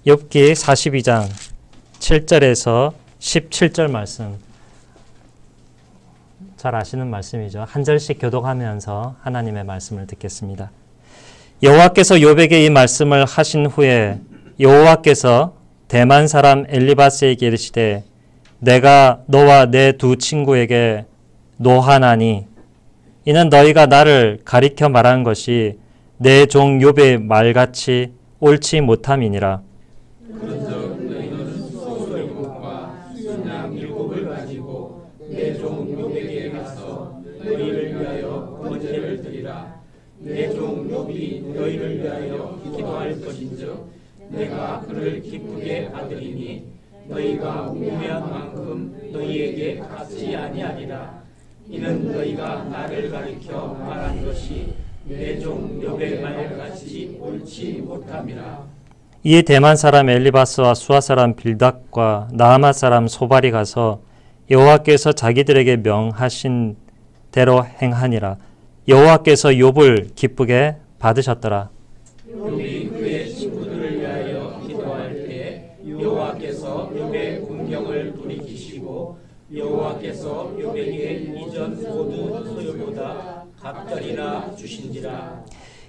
욥기 42장 7절에서 17절 말씀, 잘 아시는 말씀이죠. 한 절씩 교독하면서 하나님의 말씀을 듣겠습니다. 여호와께서 욥에게 이 말씀을 하신 후에 여호와께서 대만 사람 엘리바스에게 이르시되 내가 너와 내 두 친구에게 노하나니 이는 너희가 나를 가리켜 말한 것이 내 종 욥의 말같이 옳지 못함이니라. 그런즉 너희는 소소임과 순양 7을 가지고 내 종 욥에게 가서 너희를 위하여 번제를 드리라. 내 종 욥이 너희를 위하여 기도할 것인즉 내가 그를 기쁘게 받으리니 너희가 우매한 만큼 너희에게 갚지 아니하리라. 이는 너희가 나를 가리켜 말한 것이 내 종 욥의 말같이 옳지 못함이라. 이에 대만 사람 엘리바스와 수아 사람 빌닷과 나아마 사람 소발이 가서 여호와께서 자기들에게 명하신 대로 행하니라. 여호와께서 욥을 기쁘게 받으셨더라. 욥이 그의 친구들을 위하여 기도할 때 여호와께서 욥의 공경을 돌이키시고 여호와께서 욥에게 이전 모든 소유보다 갑절이나 주신지라.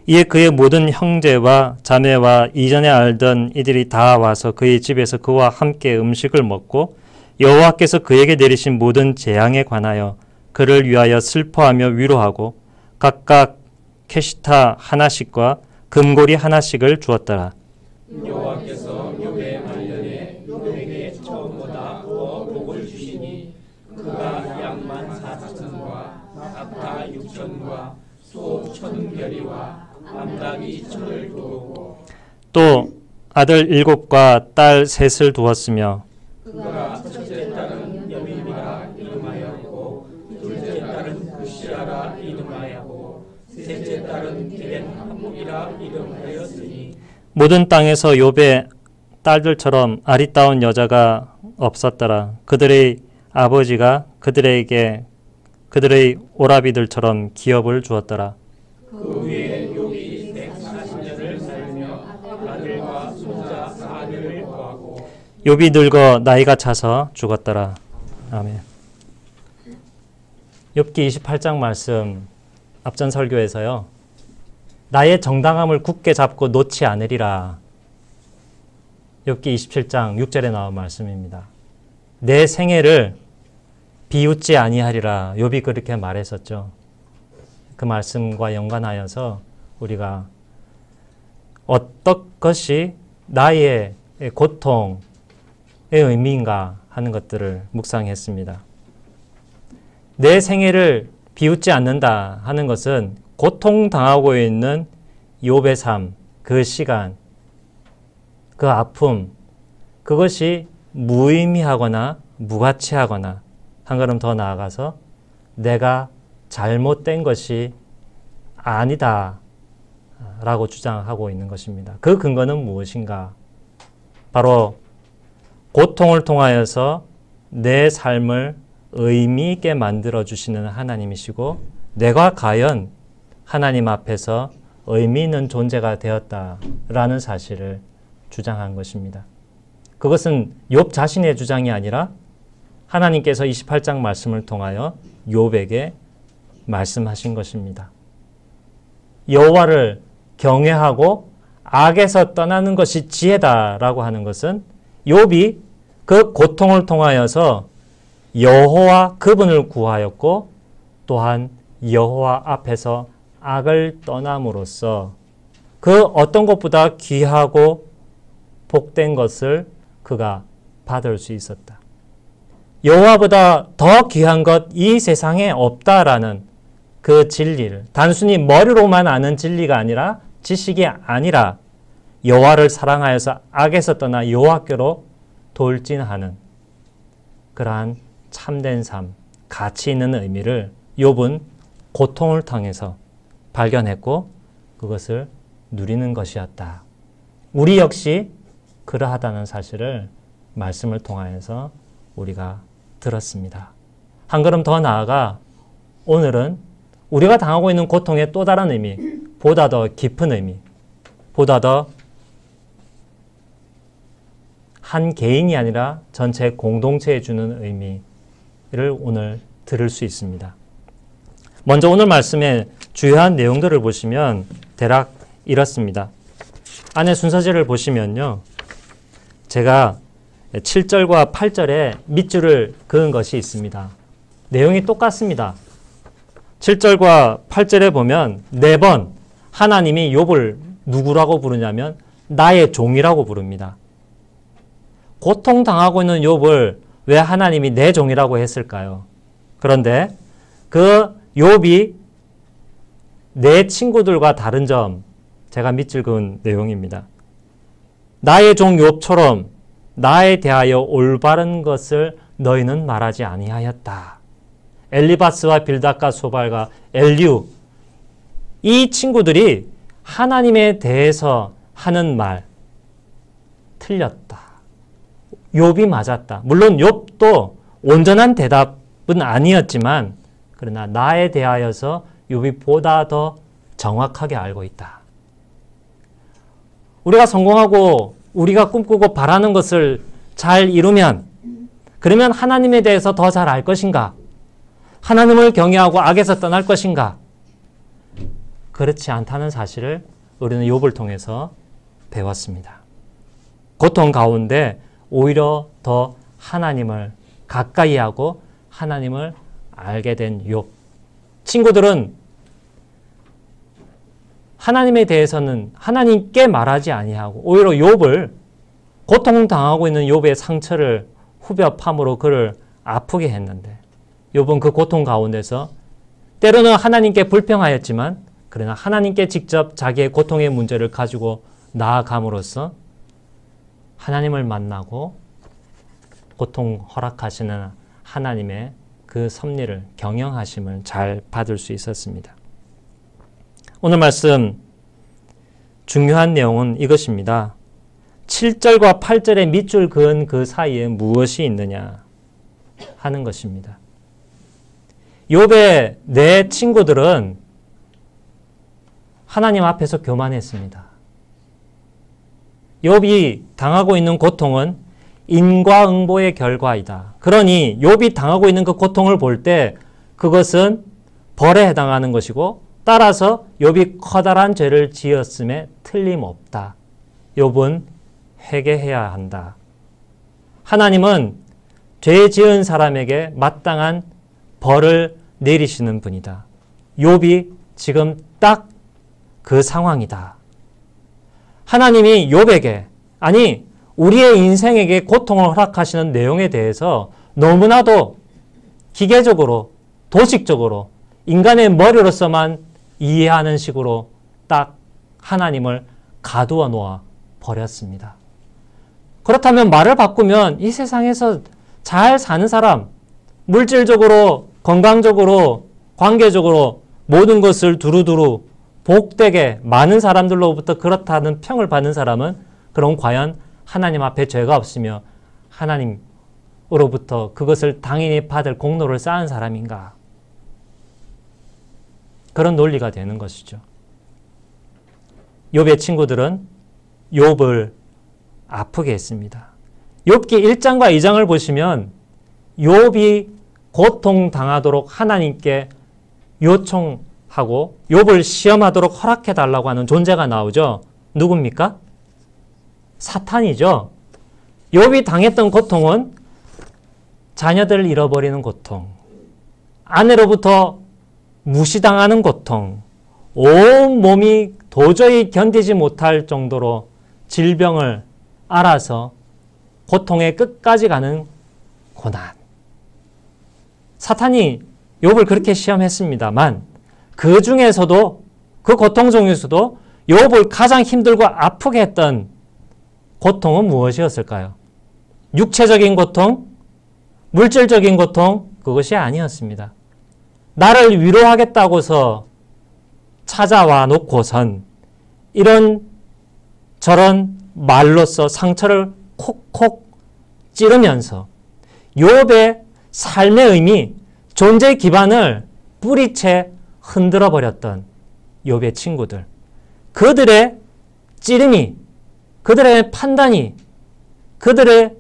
이에 그의 모든 형제와 자매와 이전에 알던 이들이 다 와서 그의 집에서 그와 함께 음식을 먹고 여호와께서 그에게 내리신 모든 재앙에 관하여 그를 위하여 슬퍼하며 위로하고 각각 캐시타 하나씩과 금고리 하나씩을 주었더라. 여호와께서 욥의 말년에 욥에게 처음보다 더 복을 주시니 그가 양만 4,000과 낙타 6,000과 소 1,000결이와 암닭이 1,000을 두었고 또 아들 7과 딸 3을 두었으며 그가 첫째 딸은 여비미라 이름하였고 둘째 딸은 구시아라 이름하였고 셋째 딸은 기벤 한목이라 이름하였으니 모든 땅에서 욥의 딸들처럼 아리따운 여자가 없었더라. 그들의 아버지가 그들에게 그들의 오라비들처럼 기업을 주었더라. 그 후에 욥이 140년을 살며 아들과 손자 4人을 구하고 욥이 늙어 나이가 차서 죽었더라. 아멘. 욥기 28장 말씀 앞전 설교에서요. 나의 정당함을 굳게 잡고 놓지 않으리라. 욥기 27장 6절에 나온 말씀입니다. 내 생애를 비웃지 아니하리라. 욥이 그렇게 말했었죠. 그 말씀과 연관하여서 우리가 어떤 것이 나의 고통의 의미인가 하는 것들을 묵상했습니다. 내 생애를 비웃지 않는다 하는 것은 고통당하고 있는 욥의 삶, 그 시간, 그 아픔, 그것이 무의미하거나 무가치하거나 한 걸음 더 나아가서 내가 잘못된 것이 아니다 라고 주장하고 있는 것입니다. 그 근거는 무엇인가? 바로 고통을 통하여서 내 삶을 의미 있게 만들어주시는 하나님이시고 내가 과연 하나님 앞에서 의미 있는 존재가 되었다라는 사실을 주장한 것입니다. 그것은 욥 자신의 주장이 아니라 하나님께서 28장 말씀을 통하여 욥에게 말씀하신 것입니다. 여호와를 경외하고 악에서 떠나는 것이 지혜다라고 하는 것은 욥이 그 고통을 통하여서 여호와 그분을 구하였고 또한 여호와 앞에서 악을 떠남으로써 그 어떤 것보다 귀하고 복된 것을 그가 받을 수 있었다. 여호와보다 더 귀한 것 이 세상에 없다라는 그 진리를 단순히 머리로만 아는 진리가 아니라 지식이 아니라 여호와를 사랑하여서 악에서 떠나 여호와께로 돌진하는 그러한 참된 삶, 가치 있는 의미를 욥은 고통을 통해서 발견했고 그것을 누리는 것이었다. 우리 역시 그러하다는 사실을 말씀을 통하여서 우리가 들었습니다. 한 걸음 더 나아가 오늘은 우리가 당하고 있는 고통의 또 다른 의미, 보다 더 깊은 의미, 보다 더 한 개인이 아니라 전체 공동체에 주는 의미를 오늘 들을 수 있습니다. 먼저 오늘 말씀의 주요한 내용들을 보시면 대략 이렇습니다. 안에 순서지를 보시면요. 제가 7절과 8절에 밑줄을 그은 것이 있습니다. 내용이 똑같습니다. 7절과 8절에 보면 4번 하나님이 욥을 누구라고 부르냐면 나의 종이라고 부릅니다. 고통당하고 있는 욥을 왜 하나님이 내 종이라고 했을까요? 그런데 그 욥이 내 친구들과 다른 점, 제가 밑줄 그은 내용입니다. 나의 종 욥처럼 나에 대하여 올바른 것을 너희는 말하지 아니하였다. 엘리바스와 빌닷과 소발과 엘리우, 이 친구들이 하나님에 대해서 하는 말 틀렸다. 욥이 맞았다. 물론 욥도 온전한 대답은 아니었지만 그러나 나에 대하여서 욥이 보다 더 정확하게 알고 있다. 우리가 성공하고 우리가 꿈꾸고 바라는 것을 잘 이루면 그러면 하나님에 대해서 더 잘 알 것인가? 하나님을 경외하고 악에서 떠날 것인가? 그렇지 않다는 사실을 우리는 욥을 통해서 배웠습니다. 고통 가운데 오히려 더 하나님을 가까이 하고 하나님을 알게 된 욥. 친구들은 하나님에 대해서는 하나님께 말하지 아니하고 오히려 욥을 고통당하고 있는 욥의 상처를 후벼 파므로 그를 아프게 했는데 욥은 그 고통 가운데서 때로는 하나님께 불평하였지만 그러나 하나님께 직접 자기의 고통의 문제를 가지고 나아감으로써 하나님을 만나고 고통 허락하시는 하나님의 그 섭리를 경영하심을 잘 받을 수 있었습니다. 오늘 말씀 중요한 내용은 이것입니다. 7절과 8절의 밑줄 그은 그 사이에 무엇이 있느냐 하는 것입니다. 욥의 네 친구들은 하나님 앞에서 교만했습니다. 욥이 당하고 있는 고통은 인과응보의 결과이다. 그러니 욥이 당하고 있는 그 고통을 볼 때 그것은 벌에 해당하는 것이고 따라서 욥이 커다란 죄를 지었음에 틀림없다. 욥은 회개해야 한다. 하나님은 죄 지은 사람에게 마땅한 벌을 내리시는 분이다. 욥이 지금 딱 그 상황이다. 하나님이 욥에게 아니 우리의 인생에게 고통을 허락하시는 내용에 대해서 너무나도 기계적으로 도식적으로 인간의 머리로서만 이해하는 식으로 딱 하나님을 가두어 놓아 버렸습니다. 그렇다면 말을 바꾸면 이 세상에서 잘 사는 사람, 물질적으로, 건강적으로, 관계적으로 모든 것을 두루두루 복되게 많은 사람들로부터 그렇다는 평을 받는 사람은 그럼 과연 하나님 앞에 죄가 없으며 하나님으로부터 그것을 당연히 받을 공로를 쌓은 사람인가? 그런 논리가 되는 것이죠. 욥의 친구들은 욥을 아프게 했습니다. 욥기 1장과 2장을 보시면 욥이 고통당하도록 하나님께 요청하고 욥을 시험하도록 허락해달라고 하는 존재가 나오죠. 누굽니까? 사탄이죠. 욥이 당했던 고통은 자녀들을 잃어버리는 고통, 아내로부터 무시당하는 고통, 온 몸이 도저히 견디지 못할 정도로 질병을 앓아서 고통의 끝까지 가는 고난. 사탄이 욥을 그렇게 시험했습니다만 그 중에서도 그 고통 중에서도 욥을 가장 힘들고 아프게 했던 고통은 무엇이었을까요? 육체적인 고통, 물질적인 고통, 그것이 아니었습니다. 나를 위로하겠다고서 찾아와 놓고선 이런 저런 말로써 상처를 콕콕 찌르면서 욥의 삶의 의미, 존재의 기반을 뿌리채 흔들어 버렸던 욥의 친구들. 그들의 찌름이, 그들의 판단이 그들의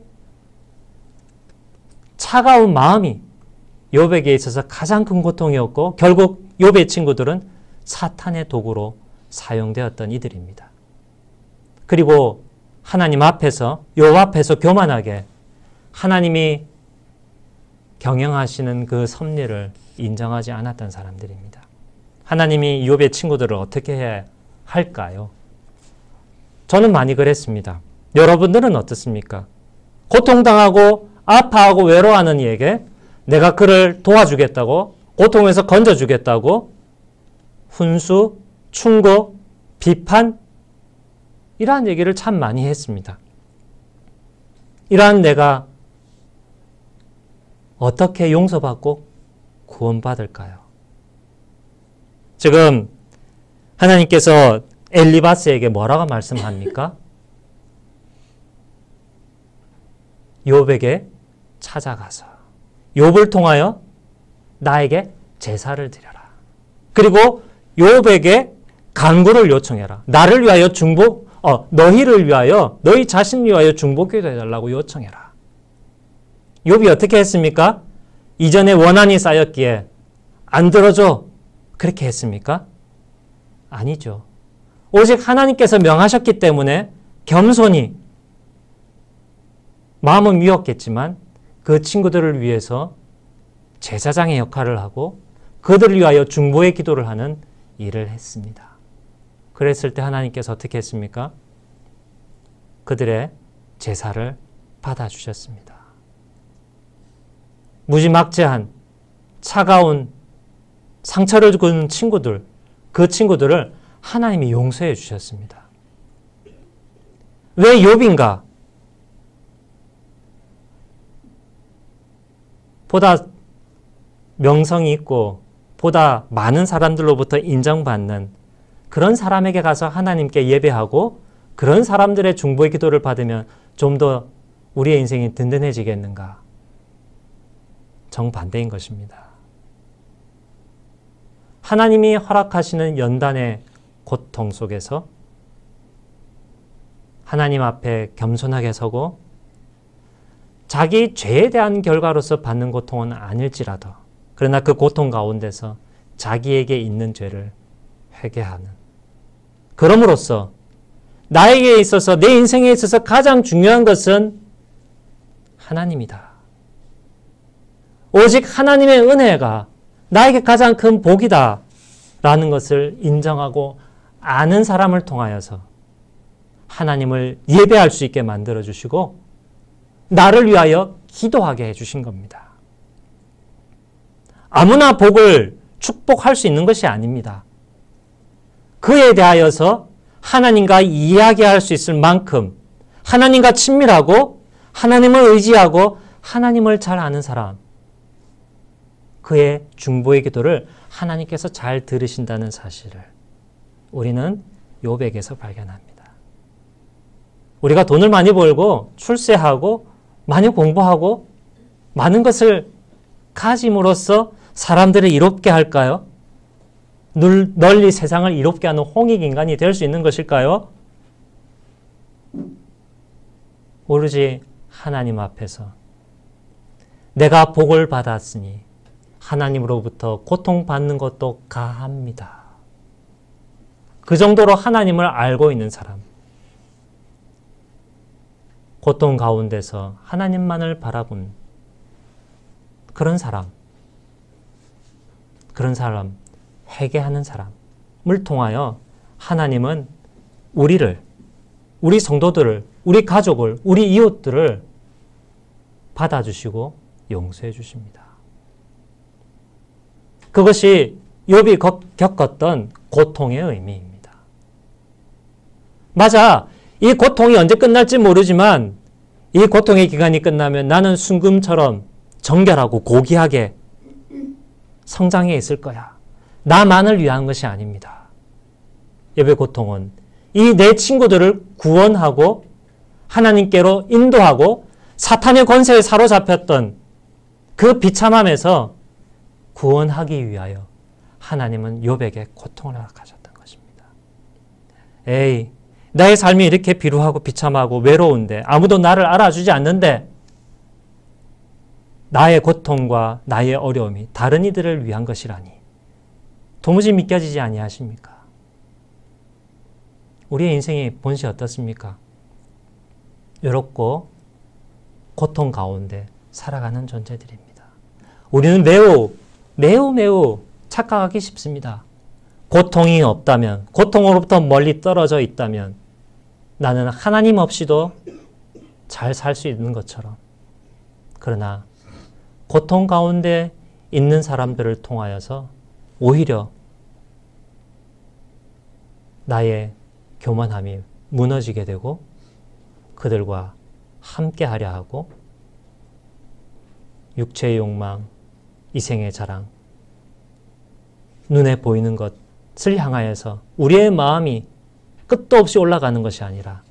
차가운 마음이 욥에게 있어서 가장 큰 고통이었고 결국 욥의 친구들은 사탄의 도구로 사용되었던 이들입니다. 그리고 하나님 앞에서 욥 앞에서 교만하게 하나님이 경영하시는 그 섭리를 인정하지 않았던 사람들입니다. 하나님이 욥의 친구들을 어떻게 해야 할까요? 저는 많이 그랬습니다. 여러분들은 어떻습니까? 고통당하고 아파하고 외로워하는 이에게 내가 그를 도와주겠다고, 고통에서 건져주겠다고 훈수, 충고, 비판 이러한 얘기를 참 많이 했습니다. 이러한 내가 어떻게 용서받고 구원받을까요? 지금 하나님께서 엘리바스에게 뭐라고 말씀합니까? 욥에게 찾아가서 욥을 통하여 나에게 제사를 드려라. 그리고 욥에게 간구를 요청해라. 나를 위하여 너희를 위하여 너희 자신을 위하여 중보기도 해달라고 요청해라. 욥이 어떻게 했습니까? 이전에 원한이 쌓였기에 안 들어줘. 그렇게 했습니까? 아니죠. 오직 하나님께서 명하셨기 때문에 겸손히 마음은 미웠겠지만 그 친구들을 위해서 제사장의 역할을 하고 그들을 위하여 중보의 기도를 하는 일을 했습니다. 그랬을 때 하나님께서 어떻게 했습니까? 그들의 제사를 받아주셨습니다. 무지막지한 차가운 상처를 주는 친구들, 그 친구들을 하나님이 용서해 주셨습니다. 왜 욥인가? 보다 명성이 있고 보다 많은 사람들로부터 인정받는 그런 사람에게 가서 하나님께 예배하고 그런 사람들의 중보의 기도를 받으면 좀 더 우리의 인생이 든든해지겠는가? 정반대인 것입니다. 하나님이 허락하시는 연단의 고통 속에서 하나님 앞에 겸손하게 서고 자기 죄에 대한 결과로서 받는 고통은 아닐지라도 그러나 그 고통 가운데서 자기에게 있는 죄를 회개하는 그럼으로써 나에게 있어서 내 인생에 있어서 가장 중요한 것은 하나님이다. 오직 하나님의 은혜가 나에게 가장 큰 복이다 라는 것을 인정하고 아는 사람을 통하여서 하나님을 예배할 수 있게 만들어주시고 나를 위하여 기도하게 해주신 겁니다. 아무나 복을 축복할 수 있는 것이 아닙니다. 그에 대하여서 하나님과 이야기할 수 있을 만큼 하나님과 친밀하고 하나님을 의지하고 하나님을 잘 아는 사람, 그의 중보의 기도를 하나님께서 잘 들으신다는 사실을 우리는 욥에게서 발견합니다. 우리가 돈을 많이 벌고 출세하고 많이 공부하고 많은 것을 가짐으로써 사람들을 이롭게 할까요? 널리 세상을 이롭게 하는 홍익인간이 될 수 있는 것일까요? 오로지 하나님 앞에서 내가 복을 받았으니 하나님으로부터 고통받는 것도 가합니다. 그 정도로 하나님을 알고 있는 사람, 고통 가운데서 하나님만을 바라본 그런 사람, 회개하는 사람을 통하여 하나님은 우리 성도들을, 우리 가족을, 우리 이웃들을 받아주시고 용서해 주십니다. 그것이 욥이 겪었던 고통의 의미입니다. 맞아. 이 고통이 언제 끝날지 모르지만 이 고통의 기간이 끝나면 나는 순금처럼 정결하고 고귀하게 성장해 있을 거야. 나만을 위한 것이 아닙니다. 욥의 고통은 이 내 친구들을 구원하고 하나님께로 인도하고 사탄의 권세에 사로잡혔던 그 비참함에서 구원하기 위하여 하나님은 욥에게 고통을 허락하셨던 것입니다. 에이, 나의 삶이 이렇게 비루하고 비참하고 외로운데 아무도 나를 알아주지 않는데 나의 고통과 나의 어려움이 다른 이들을 위한 것이라니 도무지 믿겨지지 아니하십니까? 우리의 인생의 본시 어떻습니까? 외롭고 고통 가운데 살아가는 존재들입니다. 우리는 매우 착각하기 쉽습니다. 고통이 없다면, 고통으로부터 멀리 떨어져 있다면 나는 하나님 없이도 잘 살 수 있는 것처럼. 그러나 고통 가운데 있는 사람들을 통하여서 오히려 나의 교만함이 무너지게 되고 그들과 함께하려 하고 육체의 욕망, 이생의 자랑, 눈에 보이는 것을 향하여서 우리의 마음이 끝도 없이 올라가는 것이 아니라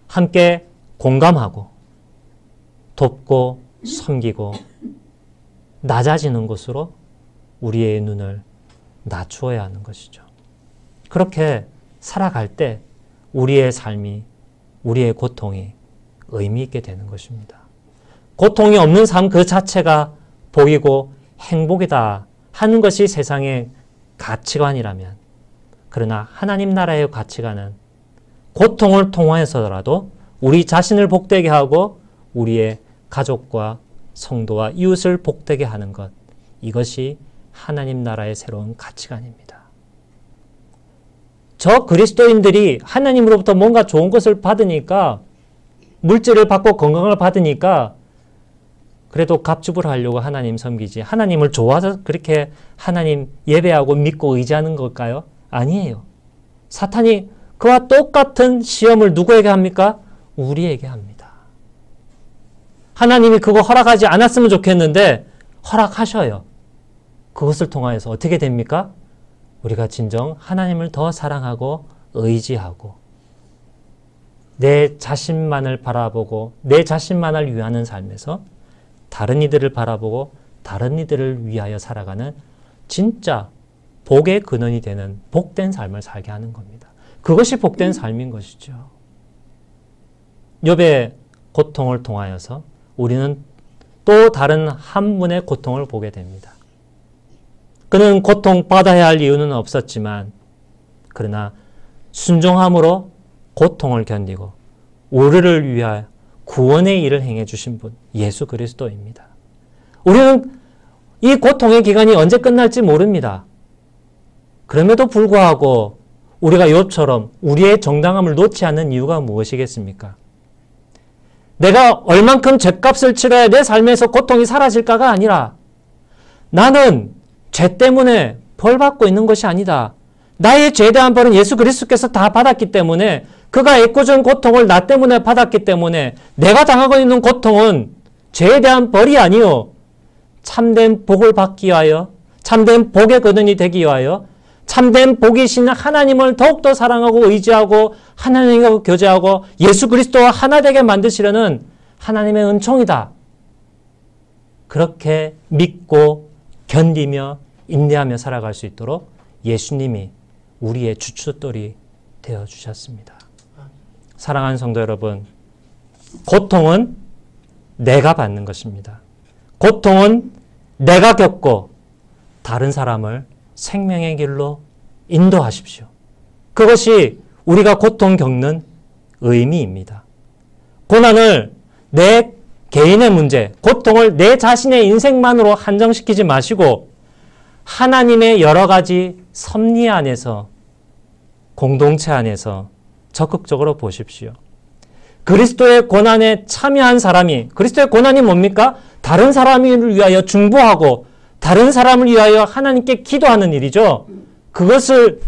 함께 공감하고 돕고 섬기고 낮아지는 곳으로 우리의 눈을 낮추어야 하는 것이죠. 그렇게 살아갈 때 우리의 삶이, 우리의 고통이 의미 있게 되는 것입니다. 고통이 없는 삶 그 자체가 복이고 행복이다 하는 것이 세상의 가치관이라면, 그러나 하나님 나라의 가치관은 고통을 통해서라도 우리 자신을 복되게 하고 우리의 가족과 성도와 이웃을 복되게 하는 것, 이것이 하나님 나라의 새로운 가치관입니다. 저 그리스도인들이 하나님으로부터 뭔가 좋은 것을 받으니까, 물질을 받고 건강을 받으니까 그래도 갑주을 하려고 하나님 섬기지, 하나님을 좋아서 그렇게 하나님 예배하고 믿고 의지하는 걸까요? 아니에요. 사탄이 그와 똑같은 시험을 누구에게 합니까? 우리에게 합니다. 하나님이 그거 허락하지 않았으면 좋겠는데 허락하셔요. 그것을 통하여서 어떻게 됩니까? 우리가 진정 하나님을 더 사랑하고 의지하고 내 자신만을 바라보고 내 자신만을 위하는 삶에서 다른 이들을 바라보고 다른 이들을 위하여 살아가는 진짜 복의 근원이 되는 복된 삶을 살게 하는 겁니다. 그것이 복된 삶인 것이죠. 욥의 고통을 통하여서 우리는 또 다른 한 분의 고통을 보게 됩니다. 그는 고통받아야 할 이유는 없었지만 그러나 순종함으로 고통을 견디고 우리를 위하여 구원의 일을 행해 주신 분, 예수 그리스도입니다. 우리는 이 고통의 기간이 언제 끝날지 모릅니다. 그럼에도 불구하고 우리가 욥처럼 우리의 정당함을 놓지 않는 이유가 무엇이겠습니까? 내가 얼만큼 죗값을 치러야 내 삶에서 고통이 사라질까가 아니라 나는 죄 때문에 벌 받고 있는 것이 아니다. 나의 죄에 대한 벌은 예수 그리스도께서 다 받았기 때문에, 그가 애꿎은 고통을 나 때문에 받았기 때문에 내가 당하고 있는 고통은 죄에 대한 벌이 아니요 참된 복을 받기 위하여, 참된 복의 근원이 되기 위하여 참된 복이신 하나님을 더욱더 사랑하고 의지하고 하나님과 교제하고 예수 그리스도와 하나 되게 만드시려는 하나님의 은총이다. 그렇게 믿고 견디며 인내하며 살아갈 수 있도록 예수님이 우리의 주춧돌이 되어주셨습니다. 사랑하는 성도 여러분, 고통은 내가 받는 것입니다. 고통은 내가 겪고 다른 사람을 생명의 길로 인도하십시오. 그것이 우리가 고통 겪는 의미입니다. 고난을 내 개인의 문제, 고통을 내 자신의 인생만으로 한정시키지 마시고 하나님의 여러 가지 섭리 안에서, 공동체 안에서 적극적으로 보십시오. 그리스도의 고난에 참여한 사람이, 그리스도의 고난이 뭡니까? 다른 사람을 위하여 중보하고 다른 사람을 위하여 하나님께 기도하는 일이죠. 그것을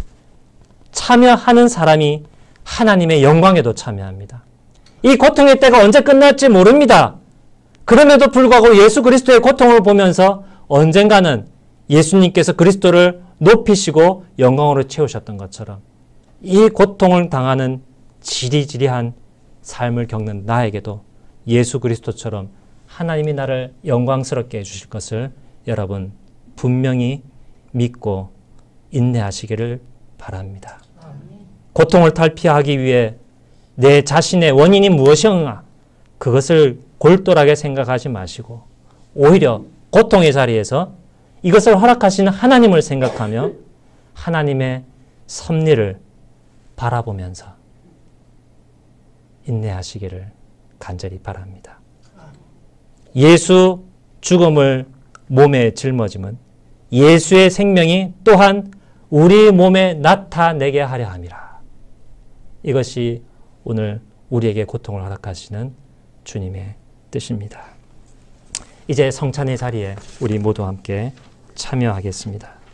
참여하는 사람이 하나님의 영광에도 참여합니다. 이 고통의 때가 언제 끝날지 모릅니다. 그럼에도 불구하고 예수 그리스도의 고통을 보면서 언젠가는 예수님께서 그리스도를 높이시고 영광으로 채우셨던 것처럼 이 고통을 당하는 지리지리한 삶을 겪는 나에게도 예수 그리스도처럼 하나님이 나를 영광스럽게 해주실 것을 여러분 분명히 믿고 인내하시기를 바랍니다. 고통을 탈피하기 위해 내 자신의 원인이 무엇인가 그것을 골똘하게 생각하지 마시고 오히려 고통의 자리에서 이것을 허락하시는 하나님을 생각하며 하나님의 섭리를 바라보면서 인내하시기를 간절히 바랍니다. 예수 죽음을 몸에 짊어짐은 예수의 생명이 또한 우리 몸에 나타내게 하려 함이라. 이것이 오늘 우리에게 고통을 허락하시는 주님의 뜻입니다. 이제 성찬의 자리에 우리 모두 함께 참여하겠습니다.